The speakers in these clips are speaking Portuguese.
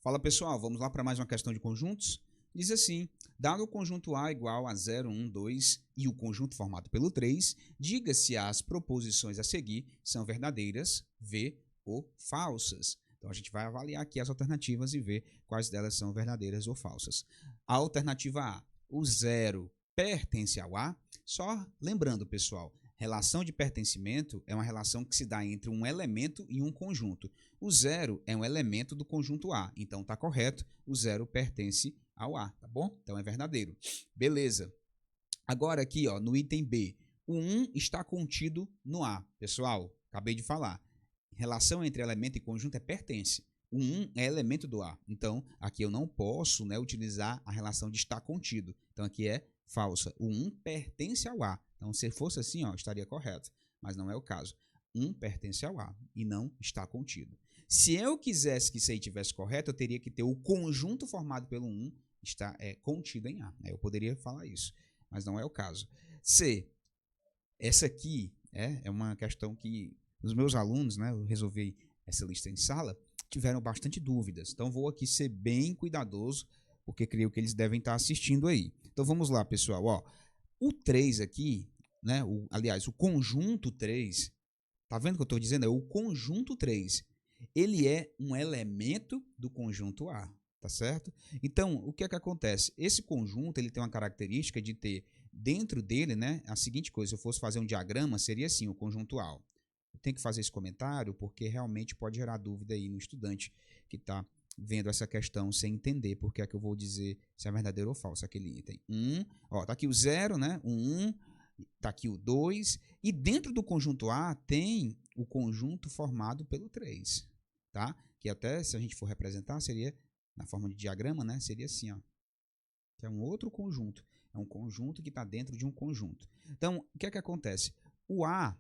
Fala pessoal, vamos lá para mais uma questão de conjuntos? Diz assim, dado o conjunto A igual a 0, 1, 2 e o conjunto formado pelo 3, diga se as proposições a seguir são verdadeiras, V ou falsas. Então a gente vai avaliar aqui as alternativas e ver quais delas são verdadeiras ou falsas. A alternativa A, o 0 pertence ao A. Só lembrando pessoal, relação de pertencimento é uma relação que se dá entre um elemento e um conjunto. O 0 é um elemento do conjunto A, então está correto, o 0 pertence ao A, tá bom? Então é verdadeiro. Beleza. Agora aqui, ó, no item B, o 1 está contido no A. Pessoal, acabei de falar. Relação entre elemento e conjunto é pertence. O 1 é elemento do A. Então, aqui eu não posso, né, utilizar a relação de estar contido. Então, aqui é falsa. O 1 pertence ao A. Então, se fosse assim, ó, estaria correto. Mas não é o caso. 1 pertence ao A e não está contido. Se eu quisesse que isso aí estivesse correto, eu teria que ter o conjunto formado pelo 1 está contido em A. Eu poderia falar isso, mas não é o caso. C. Essa aqui é uma questão que os meus alunos, né, eu resolvi essa lista em sala, tiveram bastante dúvidas. Então, vou aqui ser bem cuidadoso, porque creio que eles devem estar assistindo aí. Então, vamos lá, pessoal. Ó, o 3 aqui, né, aliás, o conjunto 3, tá vendo o que eu estou dizendo? É o conjunto 3. Ele é um elemento do conjunto A, tá certo? Então, o que é que acontece? Esse conjunto ele tem uma característica de ter dentro dele, né, a seguinte coisa, se eu fosse fazer um diagrama, seria assim, o conjunto A. Eu tenho que fazer esse comentário porque realmente pode gerar dúvida aí no estudante que está vendo essa questão sem entender porque é que eu vou dizer se é verdadeiro ou falso aquele item. Ó, tá aqui o 0, né? O 1, tá aqui o 2, e dentro do conjunto A tem o conjunto formado pelo 3, tá? Que até se a gente for representar seria na forma de diagrama, né? Seria assim, ó. Que é um outro conjunto. É um conjunto que está dentro de um conjunto. Então, o que é que acontece? O A,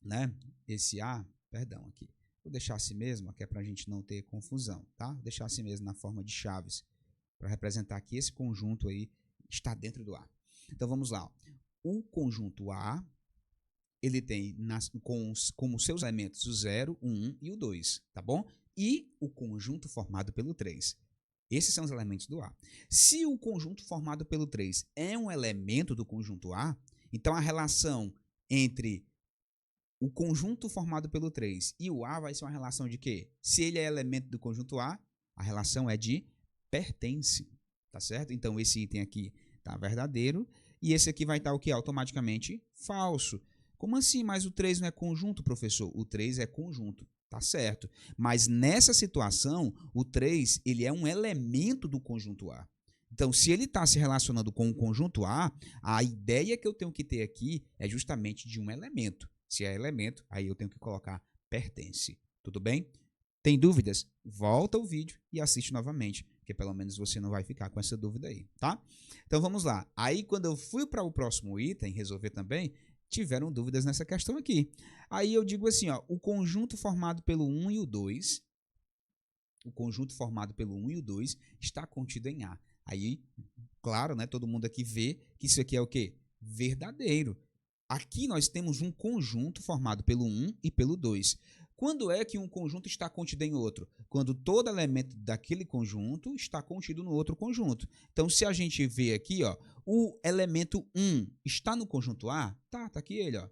né? Esse A, perdão, aqui. Vou deixar assim mesmo, que é para a gente não ter confusão, tá? Vou deixar assim mesmo na forma de chaves, para representar que esse conjunto aí está dentro do A. Então, vamos lá. O conjunto A, ele tem como seus elementos o 0, o 1 e o 2, tá bom? E o conjunto formado pelo 3. Esses são os elementos do A. Se o conjunto formado pelo 3 é um elemento do conjunto A, então a relação entre o conjunto formado pelo 3 e o A vai ser uma relação de quê? Se ele é elemento do conjunto A, a relação é de pertence, tá certo? Então esse item aqui tá verdadeiro e esse aqui vai estar o que? Automaticamente falso. Como assim? Mas o 3 não é conjunto, professor? O 3 é conjunto. Tá certo. Mas nessa situação, o 3 ele é um elemento do conjunto A. Então, se ele está se relacionando com o conjunto A, a ideia que eu tenho que ter aqui é justamente de um elemento. Se é elemento, aí eu tenho que colocar pertence. Tudo bem? Tem dúvidas? Volta o vídeo e assiste novamente, porque pelo menos você não vai ficar com essa dúvida aí, tá? Então, vamos lá. Aí, quando eu fui para o próximo item, resolver também, tiveram dúvidas nessa questão aqui. Aí eu digo assim, ó, o conjunto formado pelo 1 e o 2, o conjunto formado pelo 1 e o 2 está contido em A. Aí, claro, né, todo mundo aqui vê que isso aqui é o quê? Verdadeiro. Aqui nós temos um conjunto formado pelo 1 e pelo 2. Quando é que um conjunto está contido em outro? Quando todo elemento daquele conjunto está contido no outro conjunto. Então, se a gente vê aqui, ó, o elemento 1 está no conjunto A? Tá aqui ele, ó.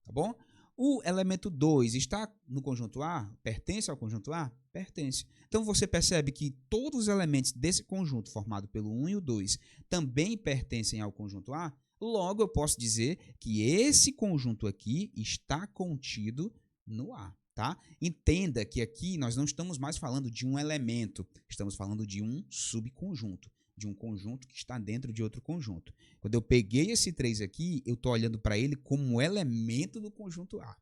Tá bom? O elemento 2 está no conjunto A? Pertence ao conjunto A? Pertence. Então, você percebe que todos os elementos desse conjunto formado pelo 1 e o 2 também pertencem ao conjunto A? Logo, eu posso dizer que esse conjunto aqui está contido no A, tá? Entenda que aqui nós não estamos mais falando de um elemento, estamos falando de um subconjunto, de um conjunto que está dentro de outro conjunto. Quando eu peguei esse 3 aqui, eu estou olhando para ele como elemento do conjunto A.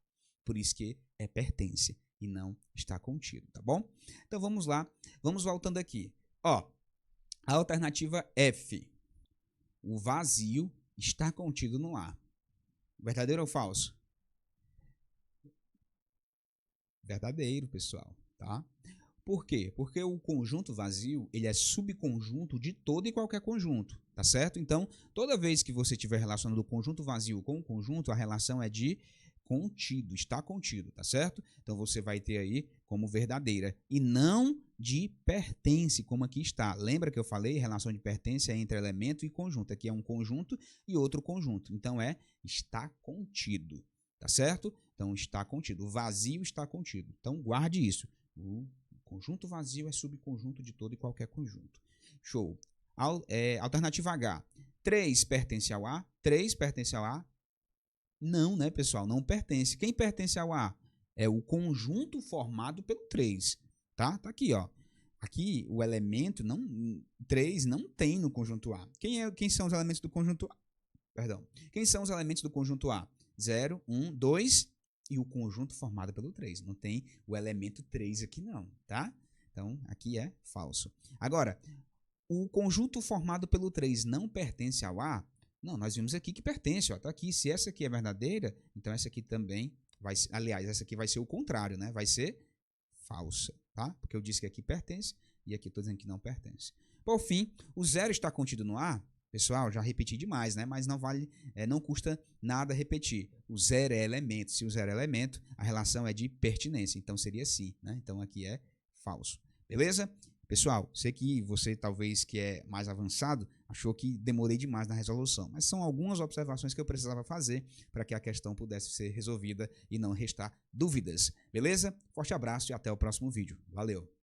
Por isso que é pertence e não está contido, tá bom? Então, vamos lá. Vamos voltando aqui. Ó, a alternativa F. O vazio está contido no A. Verdadeiro ou falso? Verdadeiro, pessoal, tá? Por quê? Porque o conjunto vazio, ele é subconjunto de todo e qualquer conjunto, tá certo? Então, toda vez que você estiver relacionando o conjunto vazio com o conjunto, a relação é de contido, está contido, tá certo? Então, você vai ter aí como verdadeira e não de pertence, como aqui está. Lembra que eu falei? Relação de pertence é entre elemento e conjunto. Aqui é um conjunto e outro conjunto. Então, está contido. Tá certo? Então, está contido. O vazio está contido. Então, guarde isso. O conjunto vazio é subconjunto de todo e qualquer conjunto. Show. Alternativa H. 3 pertence ao A? 3 pertence ao A? Não, né, pessoal? Não pertence. Quem pertence ao A? É o conjunto formado pelo 3. Tá? Tá aqui, ó. Aqui o elemento 3 não tem no conjunto A. Quem são os elementos do conjunto A? Perdão. Quem são os elementos do conjunto A? 0, 1, 2 e o conjunto formado pelo 3. Não tem o elemento 3 aqui não, tá? Então, aqui é falso. Agora, o conjunto formado pelo 3 não pertence ao A? Não, nós vimos aqui que pertence, ó, tá aqui. Se essa aqui é verdadeira, então essa aqui também vai ser, aliás, essa aqui vai ser o contrário, né? Vai ser falsa, tá? Porque eu disse que aqui pertence e aqui estou dizendo que não pertence. Por fim, o 0 está contido no A? Pessoal, já repeti demais, né? Mas não vale, não custa nada repetir. O 0 é elemento. Se o 0 é elemento, a relação é de pertinência. Então seria sim, né? Então aqui é falso. Beleza? Pessoal, sei que você talvez que é mais avançado achou que demorei demais na resolução, mas são algumas observações que eu precisava fazer para que a questão pudesse ser resolvida e não restar dúvidas. Beleza? Forte abraço e até o próximo vídeo. Valeu!